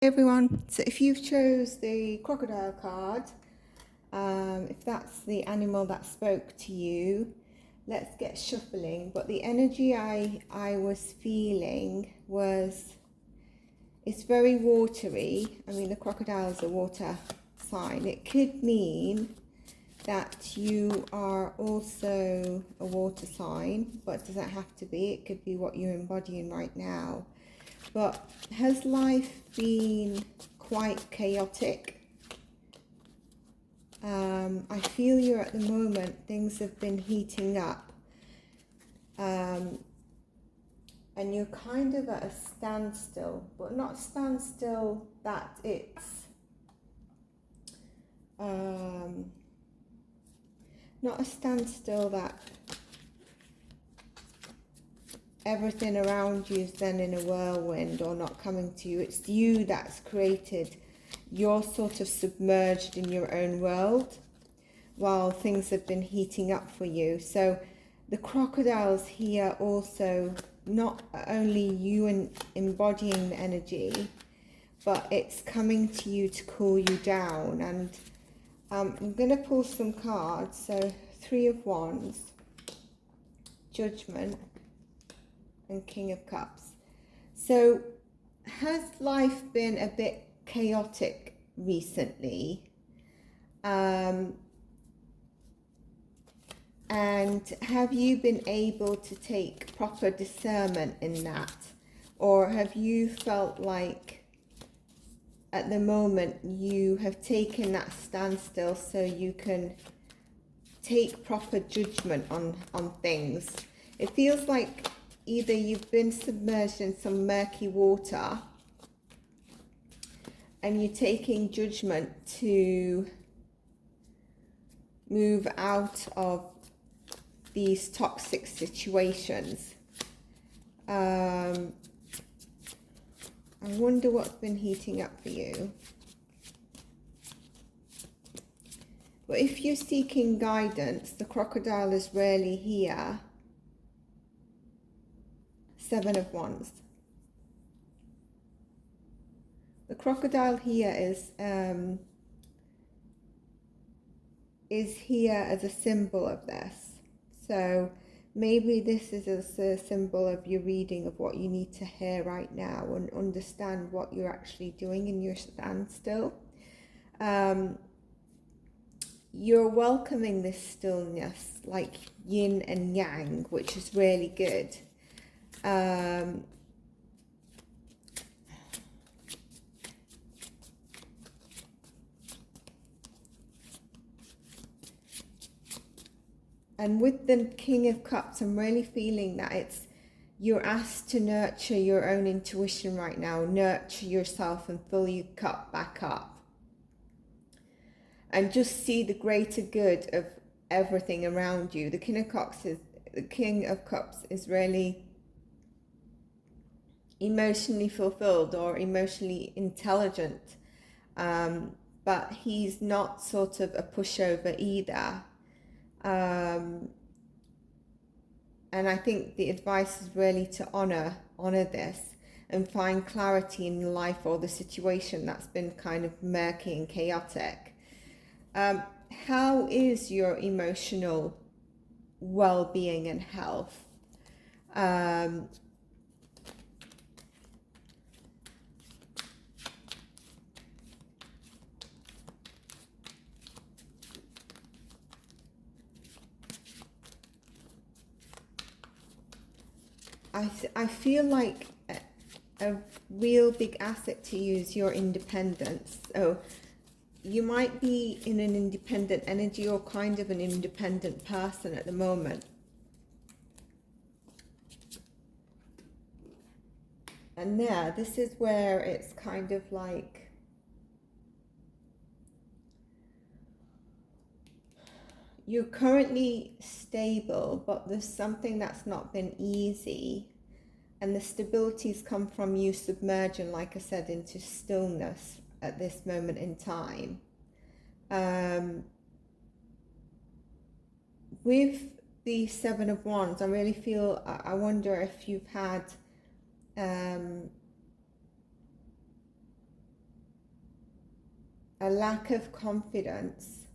Everyone, so if you've chose the crocodile card, if that's the animal that spoke to you, let's get shuffling. But the energy I was feeling was, it's very watery. I mean, the crocodile is a water sign. It could mean that you are also a water sign, but it doesn't have to be. It could be what you're embodying right now. But has life been quite chaotic? I feel you're at the moment, things have been heating up. And you're kind of at a standstill, but not standstill that it's not a standstill that everything around you is then in a whirlwind or not coming to you. It's you that's created. You're sort of submerged in your own world while things have been heating up for you. So the crocodiles here also, not only you embodying the energy, but it's coming to you to cool you down. And I'm going to pull some cards. So 3 of Wands, Judgment, and King of Cups. So has life been a bit chaotic recently? And have you been able to take proper discernment in that? Or have you felt like at the moment you have taken that standstill so you can take proper judgment on things? It feels like either you've been submerged in some murky water and you're taking judgment to move out of these toxic situations. I wonder what's been heating up for you. But if you're seeking guidance, the crocodile is rarely here. 7 of Wands. The crocodile here is here as a symbol of this. So maybe this is a symbol of your reading of what you need to hear right now and understand what you're actually doing in your standstill. You're welcoming this stillness like yin and yang, which is really good. And with the King of Cups, I'm really feeling that you're asked to nurture your own intuition right now, nurture yourself and fill your cup back up. And just see the greater good of everything around you. The King of Cups is really emotionally fulfilled or emotionally intelligent. But he's not sort of a pushover either. And I think the advice is really to honor this and find clarity in life or the situation that's been kind of murky and chaotic. How is your emotional well-being and health? I feel like a real big asset to you is your independence. So you might be in an independent energy or kind of an independent person at the moment. And this is where it's kind of like you're currently stable, but there's something that's not been easy. And the stability's come from you submerging, like I said, into stillness at this moment in time. With the 7 of Wands, I really feel, I wonder if you've had a lack of confidence,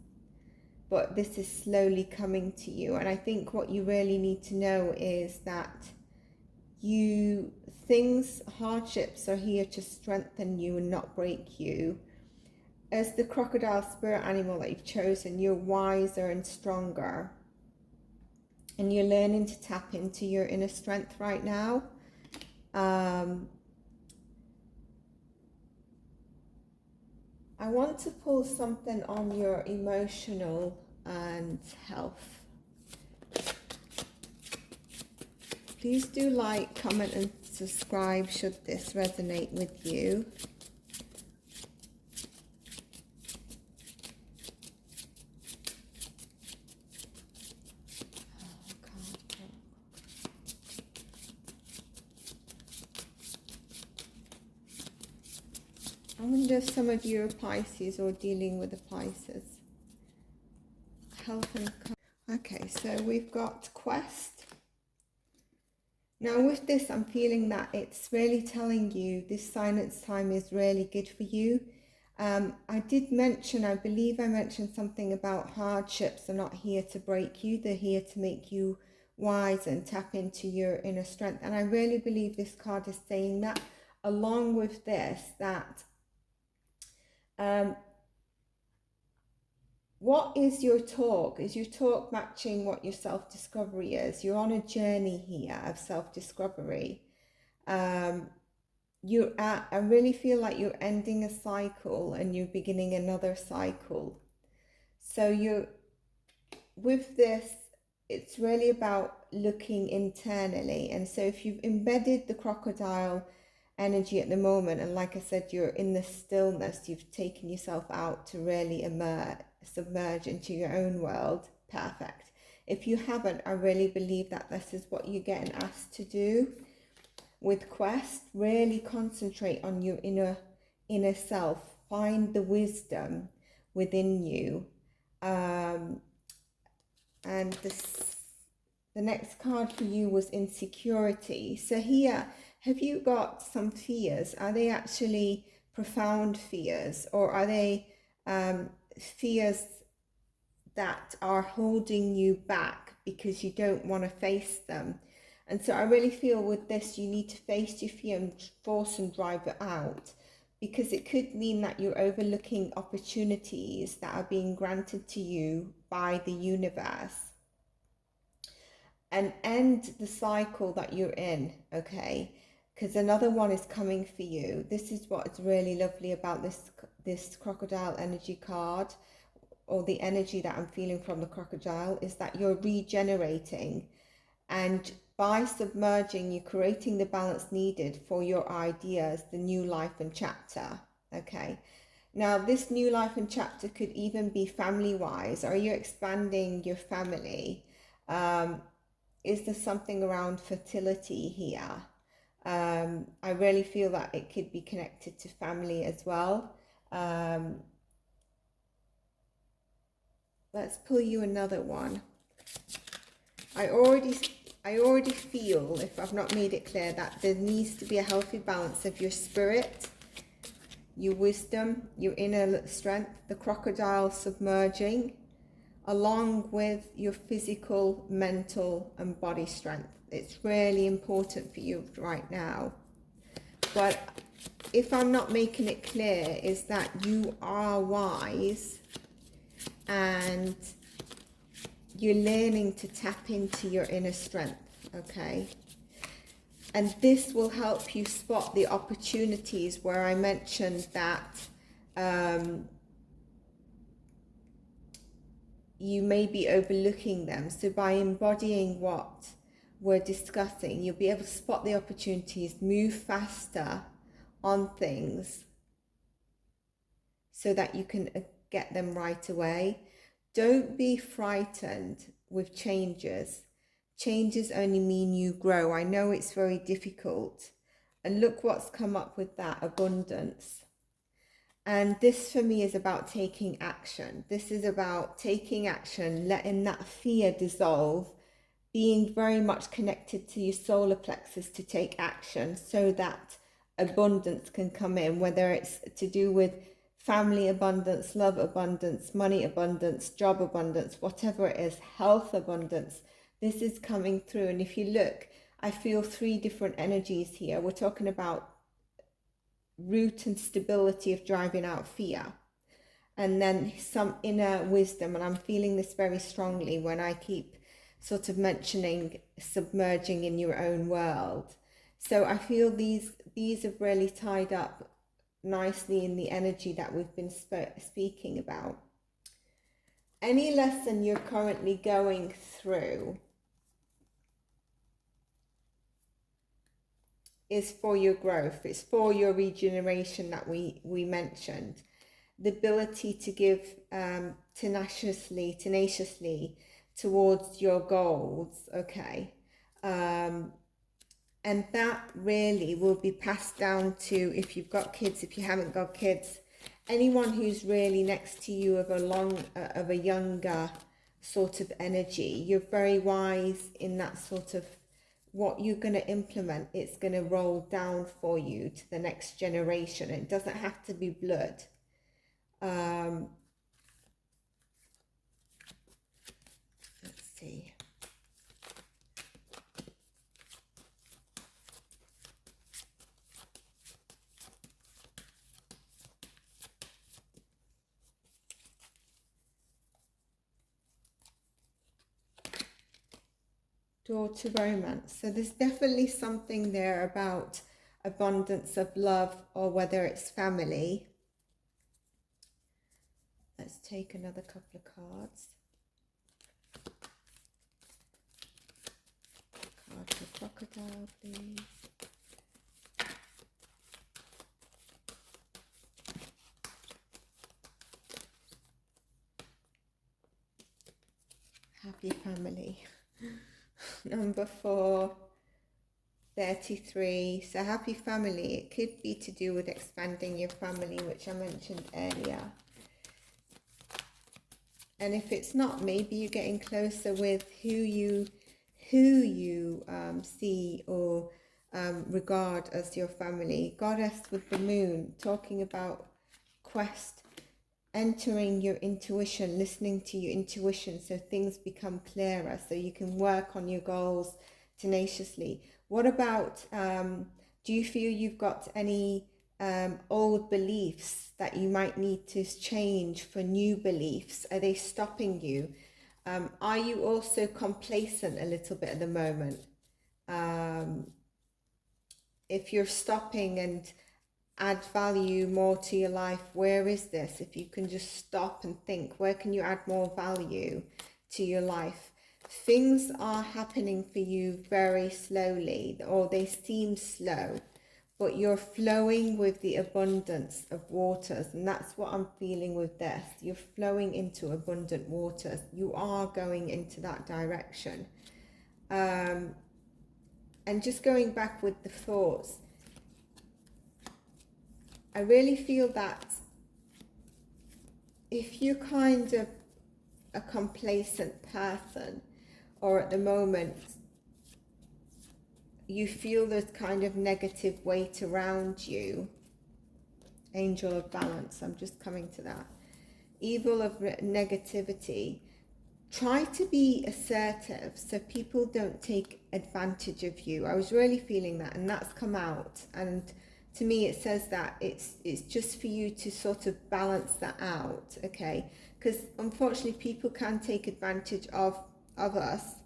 but this is slowly coming to you. And I think what you really need to know is that hardships are here to strengthen you and not break you. As the crocodile spirit animal that you've chosen, you're wiser and stronger. And you're learning to tap into your inner strength right now. I want to pull something on your emotional and health. Please do like, comment and subscribe should this resonate with you. I wonder if some of you are Pisces or dealing with the Pisces. Health and... Okay, so we've got Quest. Now with this, I'm feeling that it's really telling you this silence time is really good for you. I did mention, I believe I mentioned something about hardships are not here to break you. They're here to make you wise and tap into your inner strength. And I really believe this card is saying that, along with this, that what is your talk? Is your talk matching what your self-discovery is? You're on a journey here of self-discovery. I really feel like you're ending a cycle and you're beginning another cycle. So with this, it's really about looking internally. And so if you've embedded the crocodile energy at the moment, and like I said, you're in the stillness, you've taken yourself out to really submerge into your own world, perfect. If you haven't, I really believe that this is what you're getting asked to do with Quest. Really concentrate on your inner self, find the wisdom within you. And the next card for you was insecurity. So here, have you got some fears? Are they actually profound fears, or are they fears that are holding you back because you don't want to face them? And so I really feel with this, you need to face your fear and force and drive it out, because it could mean that you're overlooking opportunities that are being granted to you by the universe, and end the cycle that you're in, okay? Because another one is coming for you. This is what is really lovely about this crocodile energy card, or the energy that I'm feeling from the crocodile, is that you're regenerating, and by submerging, you're creating the balance needed for your ideas, the new life and chapter, okay? Now, this new life and chapter could even be family-wise. Are you expanding your family? Is there something around fertility here? I really feel that it could be connected to family as well. Let's pull you another one. I already feel, if I've not made it clear, that there needs to be a healthy balance of your spirit, your wisdom, your inner strength, the crocodile submerging, along with your physical, mental and body strength. It's really important for you right now. But if I'm not making it clear, is that you are wise and you're learning to tap into your inner strength, okay? And this will help you spot the opportunities where I mentioned that you may be overlooking them. So by embodying what we're discussing, you'll be able to spot the opportunities, move faster on things so that you can get them right away. Don't be frightened with changes. Changes only mean you grow. I know it's very difficult. And look what's come up with that, abundance. And this for me is about taking action. This is about taking action, letting that fear dissolve, being very much connected to your solar plexus to take action so that abundance can come in, whether it's to do with family abundance, love abundance, money abundance, job abundance, whatever it is, health abundance. This is coming through. And if you look, I feel 3 different energies here. We're talking about root and stability of driving out fear. And then some inner wisdom. And I'm feeling this very strongly when I keep sort of mentioning submerging in your own world. So I feel these have really tied up nicely in the energy that we've been speaking about. Any lesson you're currently going through is for your growth. It's for your regeneration that we mentioned. The ability to give tenaciously towards your goals, okay? And that really will be passed down to, if you've got kids, if you haven't got kids, anyone who's really next to you of a younger sort of energy. You're very wise in that sort of what you're going to implement. It's going to roll down for you to the next generation. It doesn't have to be blood. Let's see. Door to romance. So there's definitely something there about abundance of love, or whether it's family. Let's take another couple of cards. Card for crocodile, please. Happy family. Number 4, 33. So happy family. It could be to do with expanding your family, which I mentioned earlier. And if it's not, maybe you're getting closer with who you see or regard as your family. Goddess with the moon, talking about quest, entering your intuition, listening to your intuition so things become clearer, so you can work on your goals tenaciously. What about, do you feel you've got any old beliefs that you might need to change for new beliefs? Are they stopping you? Are you also complacent a little bit at the moment? If you're stopping and add value more to your life, where is this? If you can just stop and think, where can you add more value to your life? Things are happening for you very slowly, or they seem slow, but you're flowing with the abundance of waters. And that's what I'm feeling with this. You're flowing into abundant waters. You are going into that direction. And just going back with the thoughts, I really feel that if you're kind of a complacent person, or at the moment you feel there's kind of negative weight around you, angel of balance, I'm just coming to that, evil of negativity, try to be assertive so people don't take advantage of you. I was really feeling that, and that's come out, and to me it says that it's just for you to sort of balance that out, okay? Because unfortunately people can take advantage of us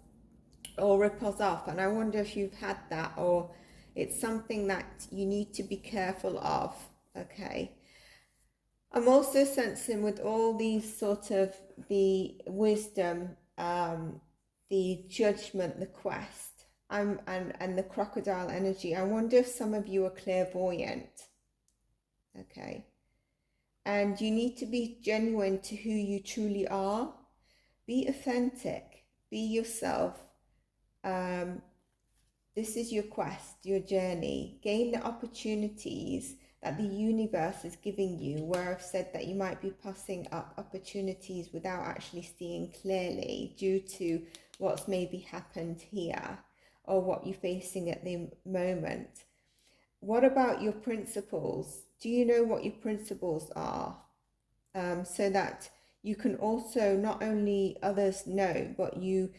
or rip us off, and I wonder if you've had that, or it's something that you need to be careful of, okay? I'm also sensing with all these sort of the wisdom, the judgment, the quest, and the crocodile energy. I wonder if some of you are clairvoyant, okay? And you need to be genuine to who you truly are. Be authentic. Be yourself. This is your quest, your journey. Gain the opportunities that the universe is giving you, where I've said that you might be passing up opportunities without actually seeing clearly due to what's maybe happened here or what you're facing at the moment. What about your principles? do you know what your principles are? So that you can also not only others know, but you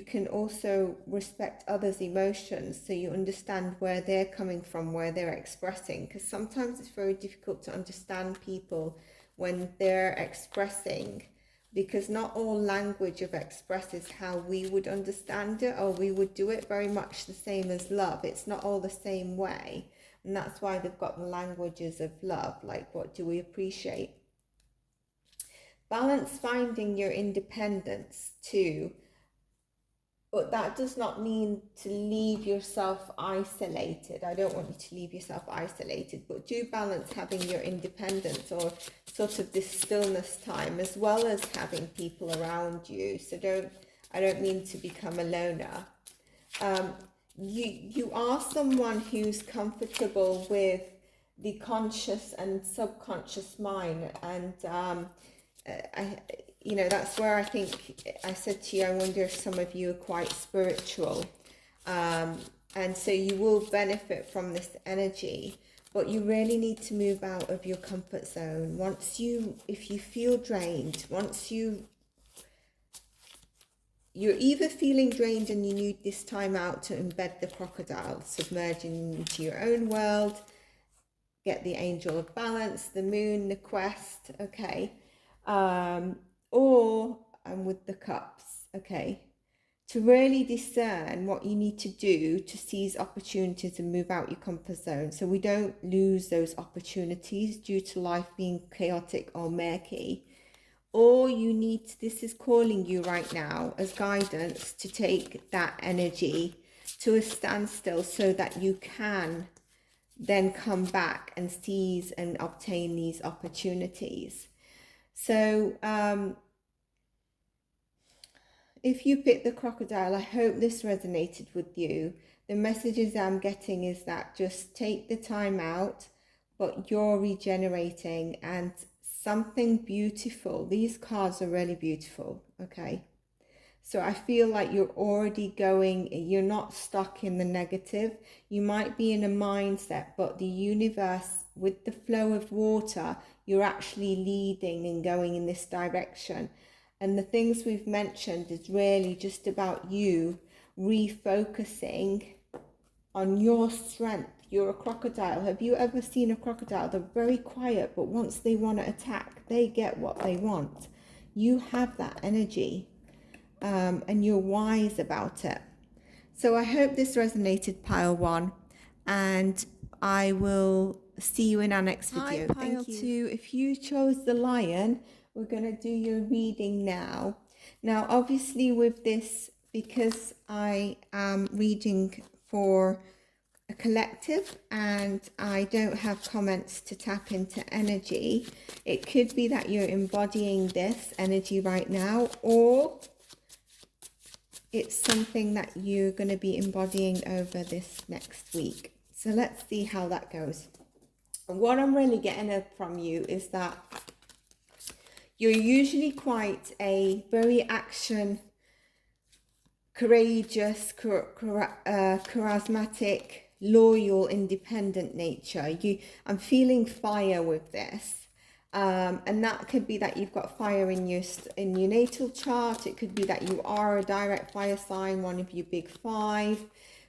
can also respect others' emotions, so you understand where they're coming from, where they're expressing. Because sometimes it's very difficult to understand people when they're expressing, because not all language of express is how we would understand it, or we would do it very much the same as love. It's not all the same way, and that's why they've got the languages of love, like what do we appreciate. Balance finding your independence too, but that does not mean to leave yourself isolated. I don't want you to leave yourself isolated, but do balance having your independence, or sort of this stillness time, as well as having people around you. So I don't mean to become a loner. You are someone who's comfortable with the conscious and subconscious mind, and that's where I think I said to you, I wonder if some of you are quite spiritual, and so you will benefit from this energy, but you really need to move out of your comfort zone. If you feel drained, you're either feeling drained and you need this time out to embed the crocodile, submerging into your own world, get the angel of balance, the moon, the quest, okay? Or I'm with the cups, okay? To really discern what you need to do to seize opportunities and move out your comfort zone, so we don't lose those opportunities due to life being chaotic or murky. Or this is calling you right now as guidance to take that energy to a standstill, so that you can then come back and seize and obtain these opportunities. So if you pick the crocodile, I hope this resonated with you. The messages I'm getting is that just take the time out, but you're regenerating, and something beautiful. These cards are really beautiful, okay? So I feel like you're already you're not stuck in the negative. You might be in a mindset, but the universe, with the flow of water, you're actually leading and going in this direction. And the things we've mentioned is really just about you refocusing on your strength. You're a crocodile. Have you ever seen a crocodile? They're very quiet, but once they want to attack, they get what they want. You have that energy, and you're wise about it. So I hope this resonated, Pile 1, and I will see you in our next video. Hi, Pile 2. If you chose the lion, we're going to do your reading now. Now, obviously with this, because I am reading for a collective and I don't have comments to tap into energy, it could be that you're embodying this energy right now, or it's something that you're going to be embodying over this next week. So let's see how that goes. What I'm really getting from you is that you're usually quite a very action, courageous, charismatic, loyal, independent nature. I'm feeling fire with this. And that could be that you've got fire in your natal chart. It could be that you are a direct fire sign, one of your big 5.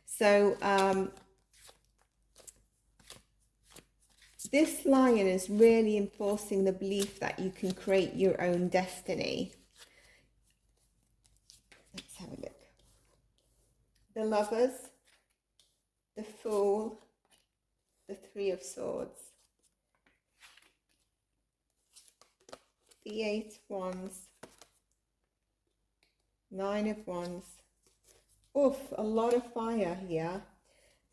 So this lion is really enforcing the belief that you can create your own destiny. Let's have a look. The Lovers, the Fool, the 3 of Swords, the 8 of Wands, 9 of Wands. Oof, a lot of fire here.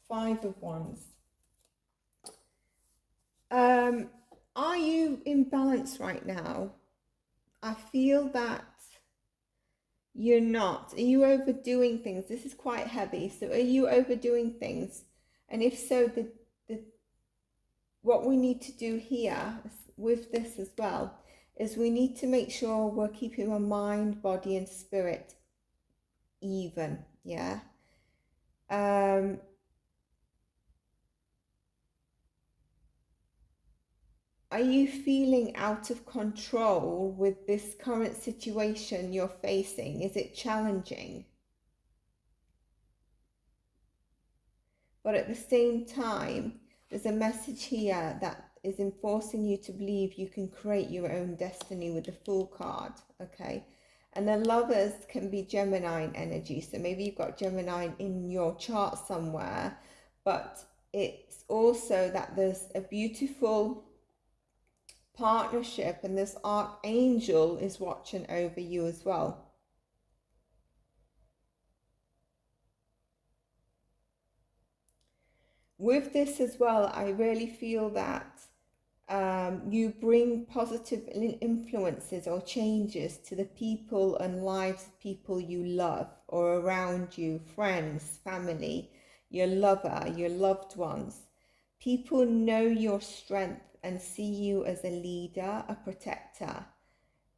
5 of Wands. Are you in balance right now? I feel that you're not. Are you overdoing things? This is quite heavy. So are you overdoing things? And if so, what we need to do here with this as well is we need to make sure we're keeping our mind, body and spirit even. Yeah. are you feeling out of control with this current situation you're facing? Is it challenging? But at the same time, there's a message here that is enforcing you to believe you can create your own destiny with the Fool card, okay? And the Lovers can be Gemini energy. So maybe you've got Gemini in your chart somewhere, but it's also that there's a beautiful partnership and this archangel is watching over you as well. With this as well, I really feel that you bring positive influences or changes to the people and lives of people you love or around you, friends, family, your lover, your loved ones. People know your strength and see you as a leader, a protector.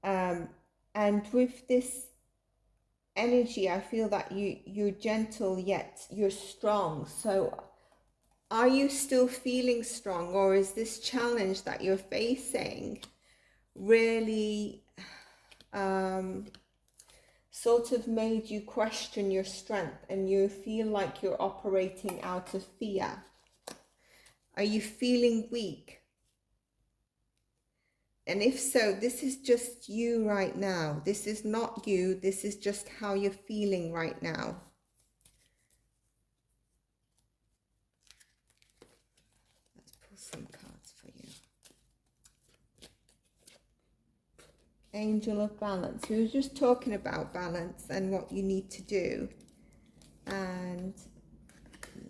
And with this energy, I feel that you're gentle yet you're strong. So are you still feeling strong, or is this challenge that you're facing really sort of made you question your strength and you feel like you're operating out of fear? Are you feeling weak? And if so, this is just you right now. This is not you. This is just how you're feeling right now. Let's pull some cards for you. Angel of Balance. We were just talking about balance and what you need to do. And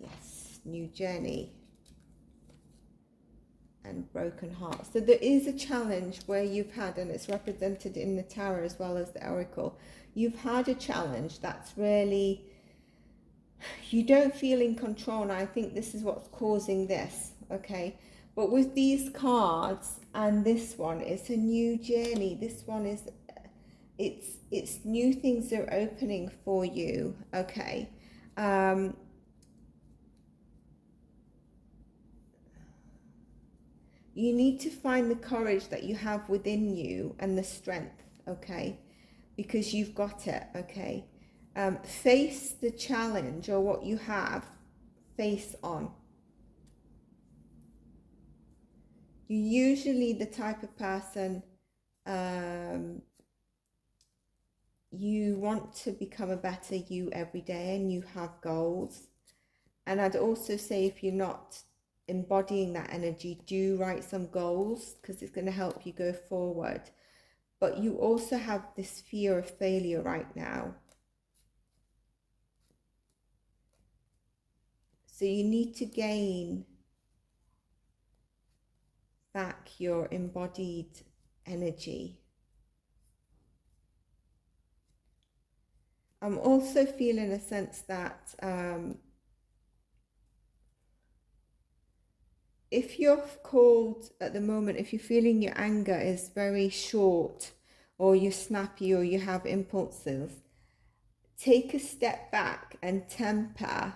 yes, new journey. And broken heart. So there is a challenge where you've had, and it's represented in the tarot as well as the oracle, you've had a challenge that's really, you don't feel in control, and I think this is what's causing this, okay? But with these cards and this one, it's a new journey. This one is, it's new things are opening for you, okay? You need to find the courage that you have within you and the strength, okay? Because you've got it, okay? Face the challenge or what you have, face on. You're usually the type of person, you want to become a better you every day and you have goals. And I'd also say if you're not embodying that energy, do write some goals because it's going to help you go forward. But you also have this fear of failure right now. So you need to gain back your embodied energy. I'm also feeling a sense that if you're called at the moment, if you're feeling your anger is very short or you're snappy or you have impulses, take a step back and temper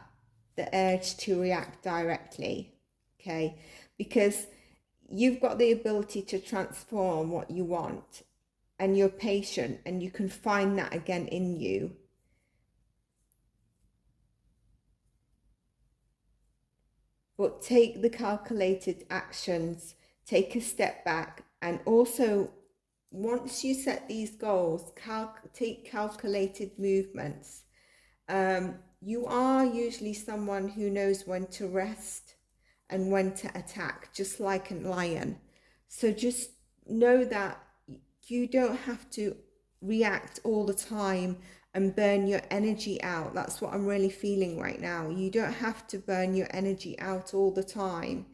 the urge to react directly, okay? Because you've got the ability to transform what you want and you're patient and you can find that again in you. But take the calculated actions, take a step back, and also once you set these goals, take calculated movements. You are usually someone who knows when to rest and when to attack, just like a lion. So just know that you don't have to react all the time and burn your energy out. That's what I'm really feeling right now. You don't have to burn your energy out all the time,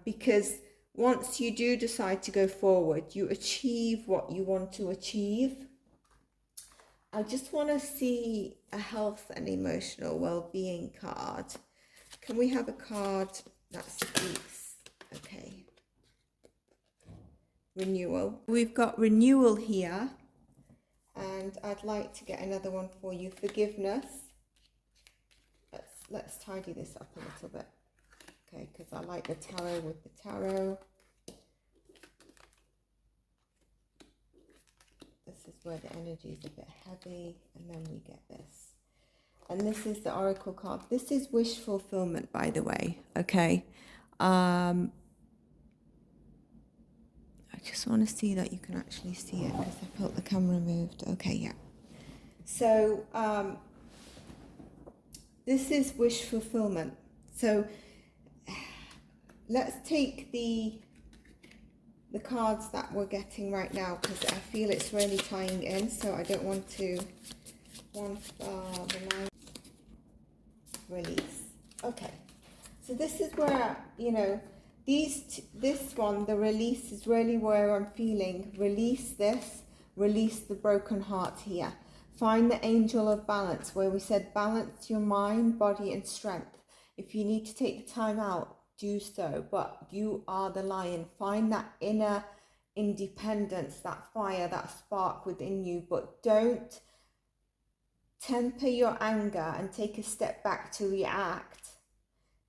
because once you do decide to go forward, you achieve what you want to achieve. I just want to see a health and emotional well-being card. Can we have a card that speaks? Okay. Renewal. We've got renewal here. And I'd like to get another one for you. Forgiveness. Let's tidy this up a little bit. Okay, because I like the tarot with the tarot. is where the energy is a bit heavy, and then we get this. And this is the Oracle card. This is wish fulfillment, by the way, okay? I just want to see that you can actually see it because I felt the camera moved. Okay, yeah. So this is wish fulfillment. So let's take the cards that we're getting right now, because I feel it's really tying in, so I don't want to release. Okay, so this is where, you know, this one, the release, is really where I'm feeling release this, release the broken heart here. Find the angel of balance, where we said balance your mind, body and strength. If you need to take the time out, do so, but you are the lion. Find that inner independence, that fire, that spark within you, but don't temper your anger and take a step back to react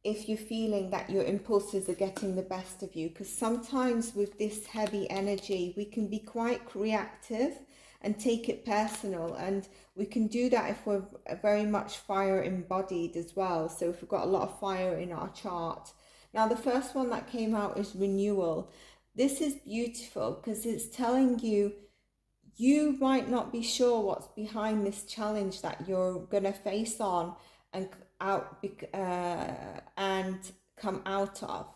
if you're feeling that your impulses are getting the best of you, because sometimes with this heavy energy we can be quite reactive and take it personal, and we can do that if we're very much fire embodied as well. So if we've got a lot of fire in our chart. Now the first one that came out is renewal. This is beautiful because it's telling you, you might not be sure what's behind this challenge that you're going to face on and come out of.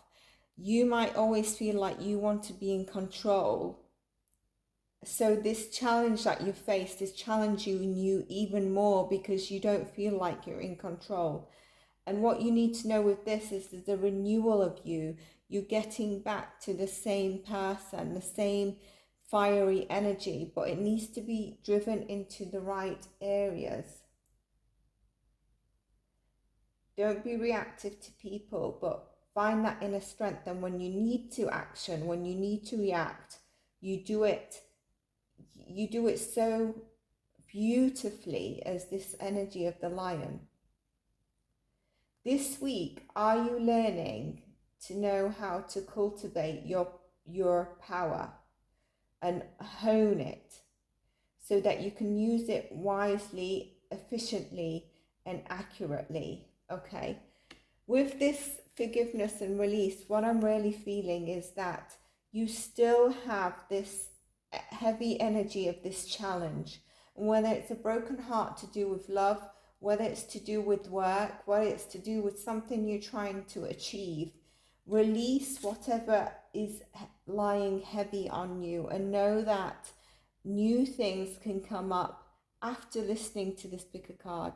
You might always feel like you want to be in control. So this challenge that you faced is challenging you even more because you don't feel like you're in control. And what you need to know with this is there's a renewal of you. You're getting back to the same person, the same fiery energy, but it needs to be driven into the right areas. Don't be reactive to people, but find that inner strength. And when you need to action, when you need to react, you do it so beautifully as this energy of the lion. This week, are you learning to know how to cultivate your power and hone it so that you can use it wisely, efficiently, and accurately? Okay. With this forgiveness and release, what I'm really feeling is that you still have this heavy energy of this challenge, and whether it's a broken heart to do with love, whether it's to do with work, whether it's to do with something you're trying to achieve, release whatever is lying heavy on you, and know that new things can come up after listening to this picker card,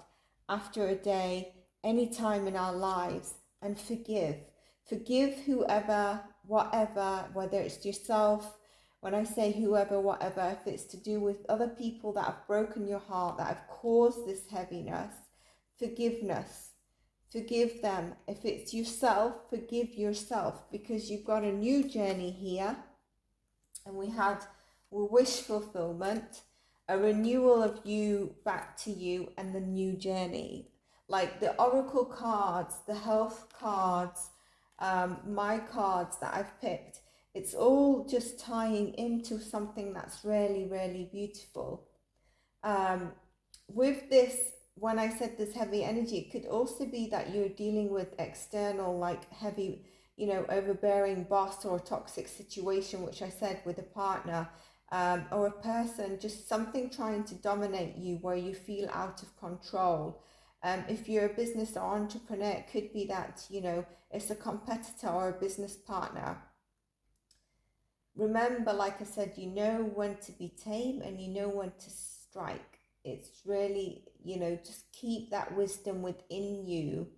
after a day, any time in our lives. And forgive whoever, whatever, whether it's yourself. When I say whoever, whatever, if it's to do with other people that have broken your heart, that have caused this heaviness, forgiveness. Forgive them. If it's yourself, forgive yourself, because you've got a new journey here. And we wish fulfillment, a renewal of you back to you, and the new journey. Like the oracle cards, the health cards, my cards that I've picked, it's all just tying into something that's really, really beautiful. With this, when I said this heavy energy, it could also be that you're dealing with external, like heavy, overbearing boss or toxic situation, which I said with a partner, or a person, just something trying to dominate you where you feel out of control. If you're a business or entrepreneur, it could be that, it's a competitor or a business partner. Remember, like I said, you know when to be tame and you know when to strike. It's really, just keep that wisdom within you.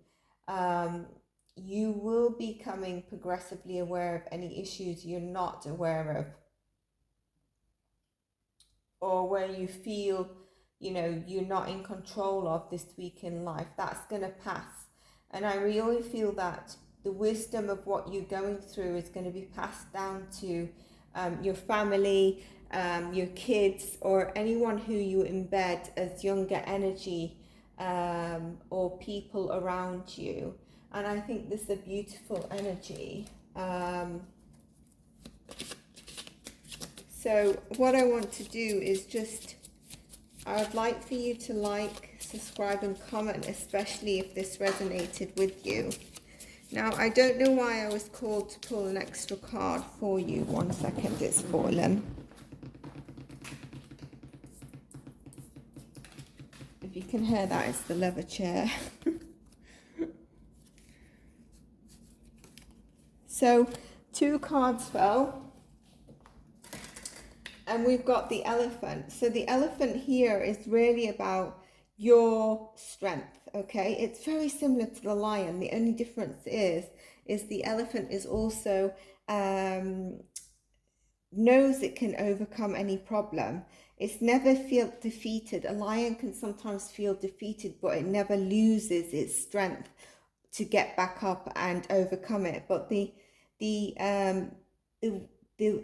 You will be becoming progressively aware of any issues you're not aware of, or where you feel, you're not in control of this week in life. That's going to pass. And I really feel that the wisdom of what you're going through is going to be passed down to your family, your kids, or anyone who you embed as younger energy, or people around you. And I think this is a beautiful energy. So So what I want to do is just, I would like for you to like, subscribe and comment, especially if this resonated with you. Now, I don't know why I was called to pull an extra card for you. 1 second, it's fallen. If you can hear that, it's the leather chair. So 2 cards fell. And we've got the elephant. So the elephant here is really about your strength, okay? It's very similar to the lion. The only difference is the elephant is also knows it can overcome any problem. It's never feel defeated. A lion can sometimes feel defeated, but it never loses its strength to get back up and overcome it. But the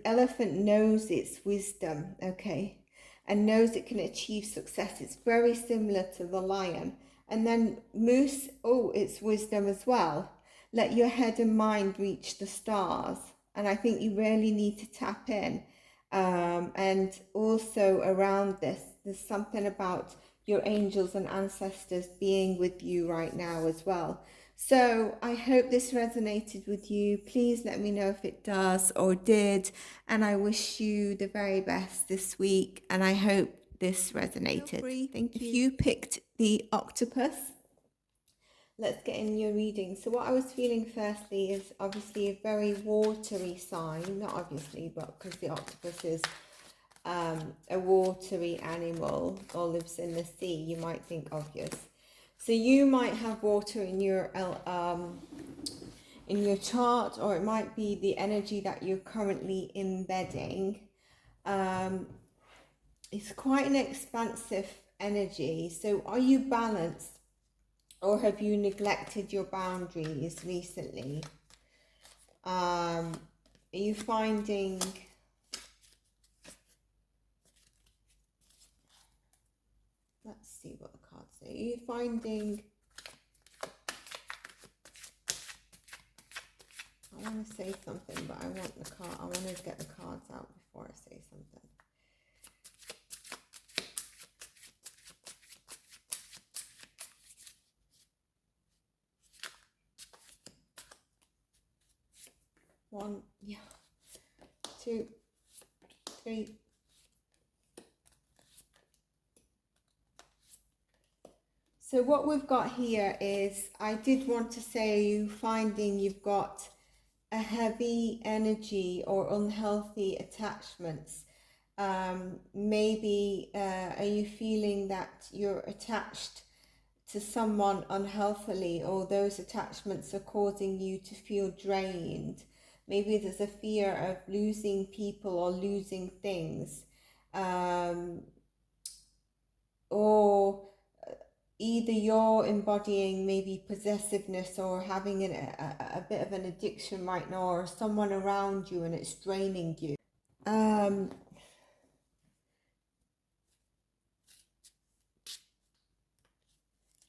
elephant knows its wisdom, okay, and knows it can achieve success. It's very similar to the lion. And then moose, oh, it's wisdom as well. Let your head and mind reach the stars. And I think you really need to tap in. And also around this, there's something about your angels and ancestors being with you right now as well. So I hope this resonated with you. Please let me know if it does or did. And I wish you the very best this week. And I hope this resonated. Thank you. If you picked the octopus, let's get in your reading. So what I was feeling firstly is obviously a very watery sign. Not obviously, but because the octopus is a watery animal or lives in the sea, you might think obvious. So you might have water in your chart, or it might be the energy that you're currently embedding. It's quite an expansive energy. So are you balanced, or have you neglected your boundaries recently? Are you finding... Let's see what the cards say. Are you finding... I want to say something, but I want the card. I want to get the cards out before I say something. One, yeah, 2, 3. So what we've got here is, I did want to say, you finding you've got a heavy energy or unhealthy attachments. Maybe are you feeling that you're attached to someone unhealthily, or those attachments are causing you to feel drained? Maybe there's a fear of losing people or losing things, or either you're embodying maybe possessiveness or having a bit of an addiction right now, or someone around you and it's draining you.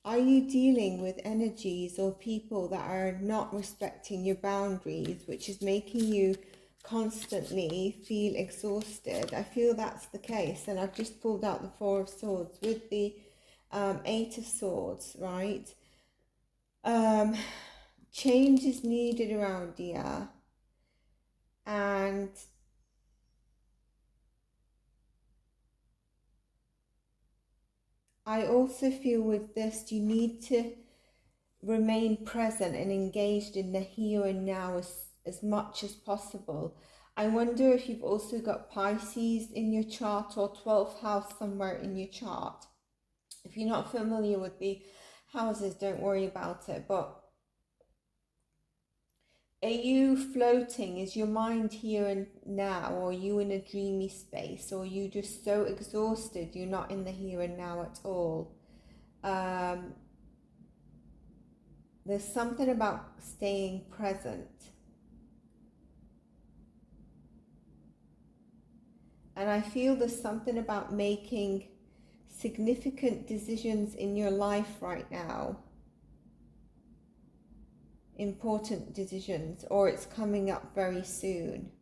Are you dealing with energies or people that are not respecting your boundaries, which is making you constantly feel exhausted? I feel that's the case. And I've just pulled out the 4 of Swords with the 8 of Swords, right? Change is needed around here. And I also feel with this, you need to remain present and engaged in the here and now as much as possible. I wonder if you've also got Pisces in your chart, or 12th house somewhere in your chart. If you're not familiar with the houses, don't worry about it. But are you floating? Is your mind here and now? Or are you in a dreamy space? Or are you just so exhausted you're not in the here and now at all? There's something about staying present. And I feel there's something about making significant decisions in your life right now. Important decisions, or it's coming up very soon.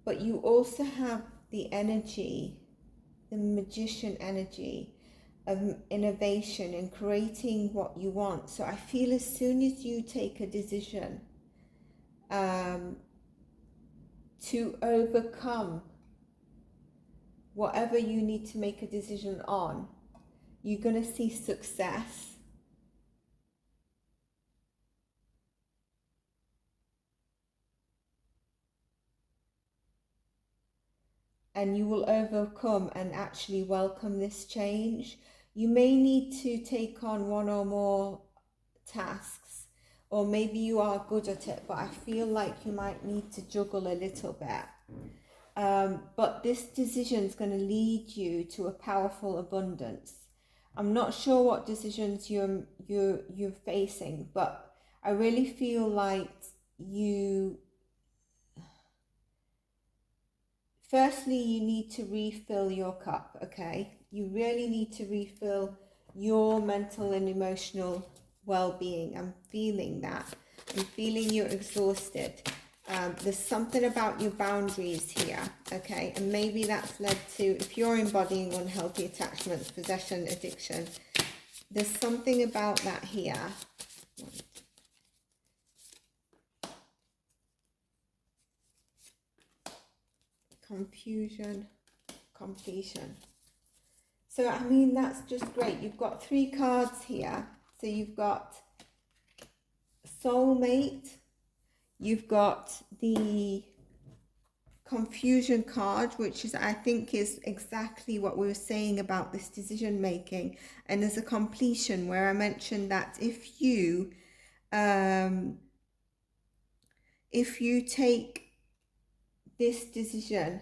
but you also have the energy, the magician energy of innovation and creating what you want. So I feel as soon as you take a decision to overcome whatever you need to make a decision on, you're going to see success. And you will overcome and actually welcome this change. You may need to take on one or more tasks, or maybe you are good at it, but I feel like you might need to juggle a little bit. But this decision is going to lead you to a powerful abundance. I'm not sure what decisions you're facing, but I really feel like firstly, you need to refill your cup, okay? You really need to refill your mental and emotional well-being. I'm feeling that. I'm feeling you're exhausted. There's something about your boundaries here, okay? And maybe that's led to, if you're embodying unhealthy attachments, possession, addiction, there's something about that here. Confusion, completion. So, I mean, that's just great. You've got 3 cards here. So you've got soulmate, you've got the confusion card, which is, I think, is exactly what we were saying about this decision making. And there's a completion where I mentioned that if you take this decision,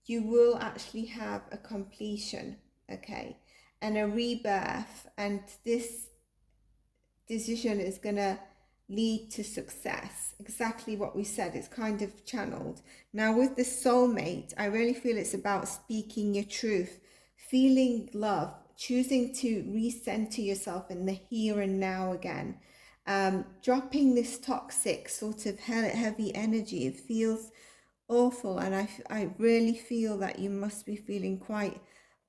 you will actually have a completion, okay, and a rebirth, and this decision is going to lead to success. Exactly what we said, it's kind of channeled. Now with the soulmate, I really feel it's about speaking your truth, feeling love, choosing to recenter yourself in the here and now again, dropping this toxic sort of heavy energy. It feels awful, and I really feel that you must be feeling quite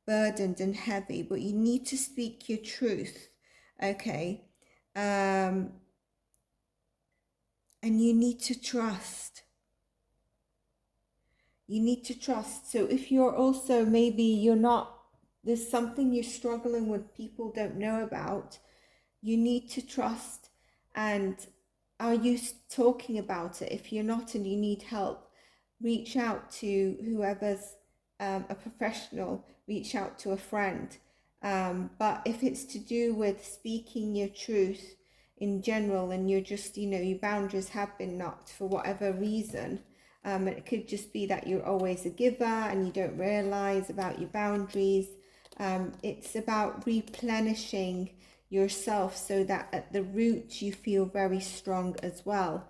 burdened and heavy, but you need to speak your truth, okay? And you need to trust. You need to trust. So if you're also, maybe you're not, there's something you're struggling with, people don't know about, you need to trust. And are you talking about it? If you're not and you need help, reach out to whoever's a professional, reach out to a friend. But if it's to do with speaking your truth in general, and you're just, your boundaries have been knocked for whatever reason, it could just be that you're always a giver and you don't realize about your boundaries. It's about replenishing yourself so that at the root you feel very strong as well.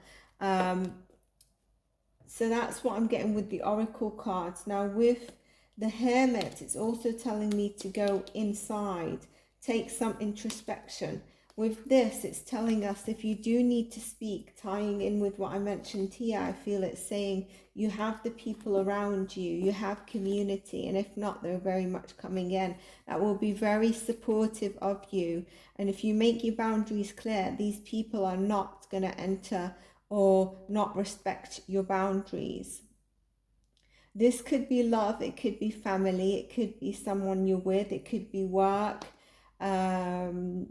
So that's what I'm getting with the oracle cards. Now with the Hermit, it's also telling me to go inside, take some introspection. With this, it's telling us if you do need to speak, tying in with what I mentioned here, I feel it's saying you have the people around you, you have community, and if not, they're very much coming in, that will be very supportive of you. And if you make your boundaries clear, these people are not going to enter or not respect your boundaries. This could be love, it could be family, it could be someone you're with, it could be work, and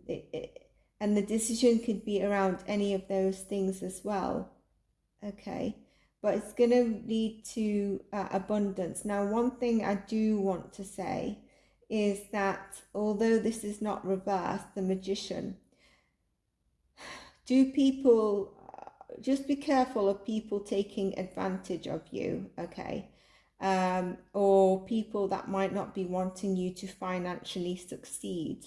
the decision could be around any of those things as well, okay? But it's going to lead to abundance. Now, one thing I do want to say is that although this is not reversed, the Magician, just be careful of people taking advantage of you, okay? Or people that might not be wanting you to financially succeed.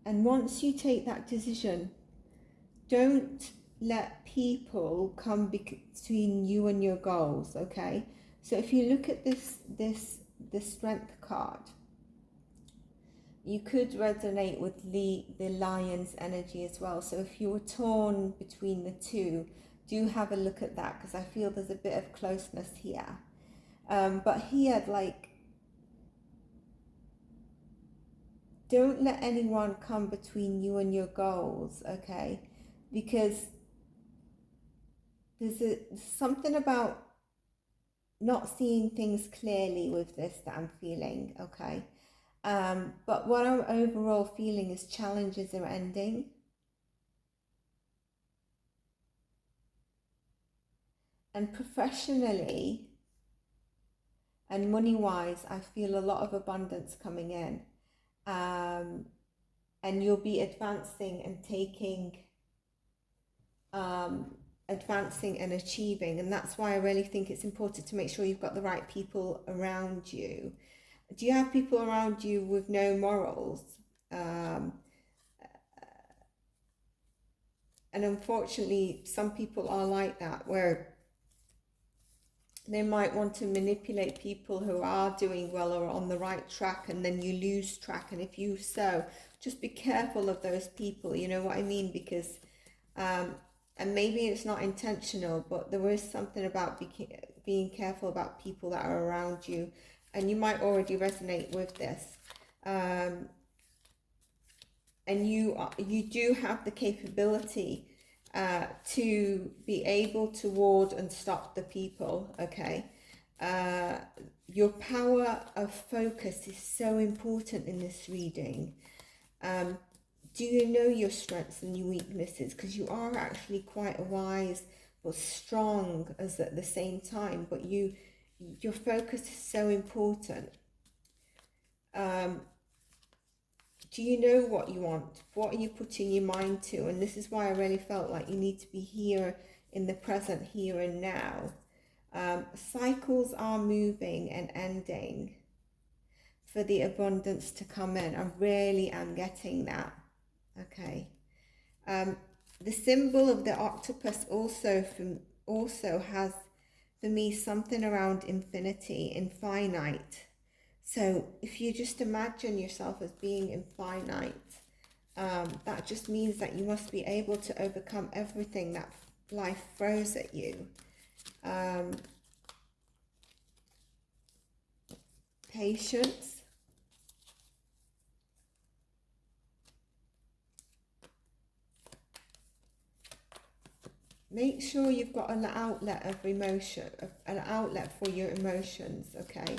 And once you take that decision, don't let people come between you and your goals, okay? So if you look at the strength card, you could resonate with the lion's energy as well. So if you were torn between the two, do have a look at that, because I feel there's a bit of closeness here. But here, like, don't let anyone come between you and your goals, okay? Because there's something about not seeing things clearly with this that I'm feeling, okay? But what I'm overall feeling is challenges are ending. And professionally and money-wise, I feel a lot of abundance coming in. And you'll be advancing and advancing and achieving. And that's why I really think it's important to make sure you've got the right people around you. Do you have people around you with no morals? And unfortunately, some people are like that, where they might want to manipulate people who are doing well or on the right track, and then you lose track. And if you so, just be careful of those people, you know what I mean? Because, and maybe it's not intentional, but there is something about being careful about people that are around you. And you might already resonate with this. And you do have the capability to be able to ward and stop the people, okay? Your power of focus is so important in this reading. Do you know your strengths and your weaknesses? Because you are actually quite a wise but strong as at the same time, but your focus is so important. Do you know what you want? What are you putting your mind to? And this is why I really felt like you need to be here in the present, here and now. Cycles are moving and ending for the abundance to come in. I really am getting that. Okay. The symbol of the octopus also has for me something around infinity, infinite. So if you just imagine yourself as being infinite, that just means that you must be able to overcome everything that life throws at you. Patience. Make sure you've got an outlet of emotion, an outlet for your emotions, okay?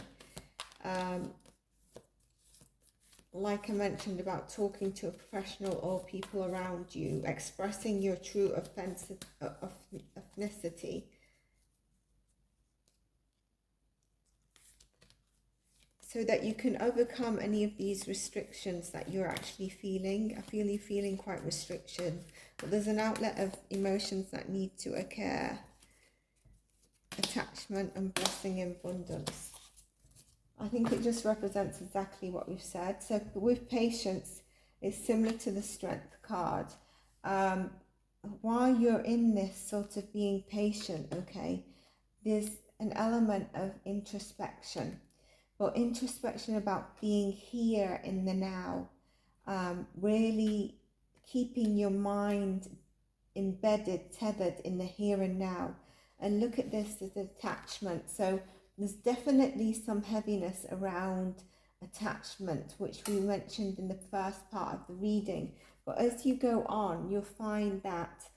Like I mentioned about talking to a professional or people around you, expressing your true ethnicity. So that you can overcome any of these restrictions that you're actually feeling. I feel you feeling quite restricted, but there's an outlet of emotions that need to occur. Attachment and blessing and abundance. I think it just represents exactly what we've said. So with patience, it's similar to the strength card. While you're in this sort of being patient, okay, there's an element of introspection. But introspection about being here in the now, really keeping your mind embedded, tethered in the here and now. And look at this as attachment. So there's definitely some heaviness around attachment, which we mentioned in the first part of the reading. But as you go on, you'll find that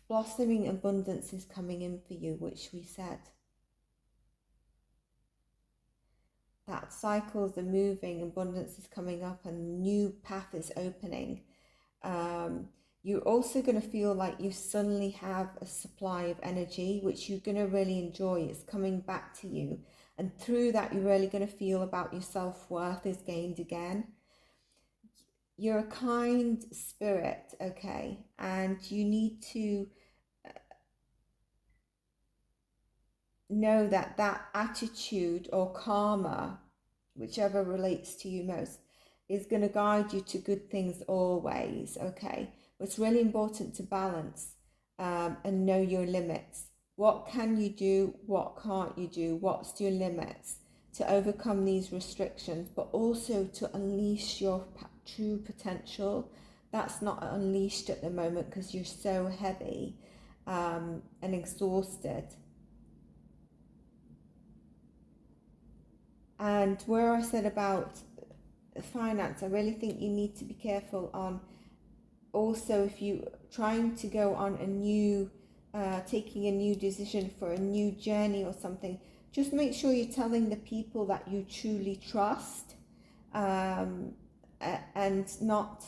blossoming abundance is coming in for you, which we said. That cycles are moving, abundance is coming up, and new path is opening. You're also going to feel like you suddenly have a supply of energy, which you're going to really enjoy. It's coming back to you. And through that, you're really going to feel about your self-worth is gained again. You're a kind spirit, okay? And you need to know that that attitude or karma whichever relates to you most, is going to guide you to good things always, okay? But it's really important to balance and know your limits. What can you do? What can't you do? What's your limits to overcome these restrictions, but also to unleash your true potential? That's not unleashed at the moment because you're so heavy and exhausted. And where I said about finance, I really think you need to be careful on also if you trying to go on a new taking a new decision for a new journey or something, just make sure you're telling the people that you truly trust, and not,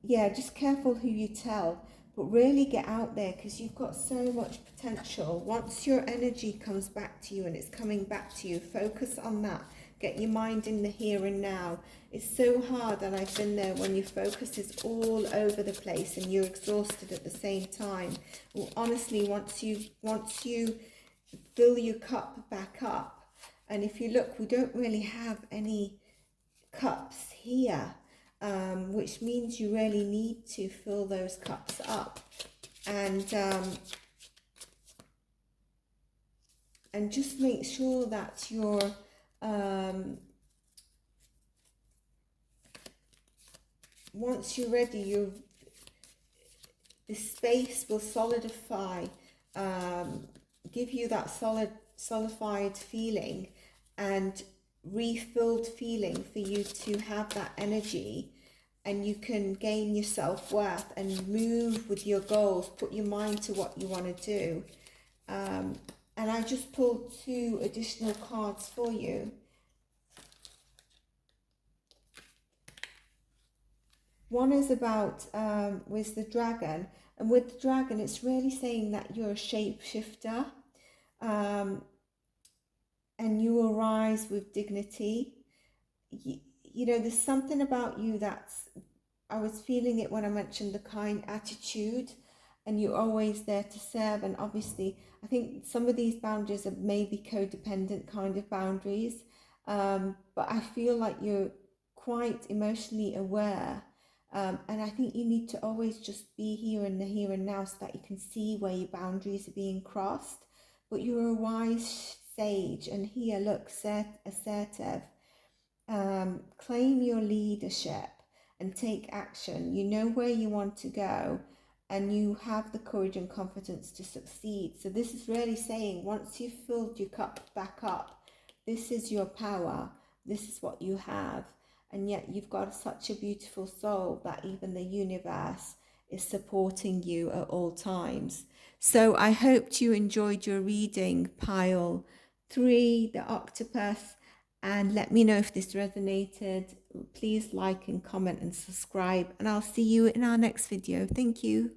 yeah, just careful who you tell, but really get out there because you've got so much potential. Once your energy comes back to you, and it's coming back to you, focus on that. Get your mind in the here and now. It's so hard, and I've been there, when your focus is all over the place and you're exhausted at the same time. Well, honestly, once you fill your cup back up, and if you look, we don't really have any cups here, which means you really need to fill those cups up, and just make sure that you're once you're ready, the space will solidify, give you that solidified feeling and refilled feeling for you to have that energy, and you can gain your self-worth and move with your goals, put your mind to what you want to do. And I just pulled 2 additional cards for you. One is about with the dragon, and with the dragon, it's really saying that you're a shapeshifter, and you will rise with dignity. You know, there's something about you that's, I was feeling it when I mentioned the kind attitude, and you're always there to serve. And obviously, I think some of these boundaries are maybe codependent kind of boundaries, but I feel like you're quite emotionally aware. And I think you need to always just be here in the here and now, so that you can see where your boundaries are being crossed. But you're a wise sage, and here, look, assertive. Claim your leadership and take action. You know where you want to go, and you have the courage and confidence to succeed. So this is really saying, once you've filled your cup back up, this is your power. This is what you have. And yet you've got such a beautiful soul that even the universe is supporting you at all times. So I hoped you enjoyed your reading, pile 3, the octopus, and let me know if this resonated. Please like and comment and subscribe, and I'll see you in our next video. Thank you.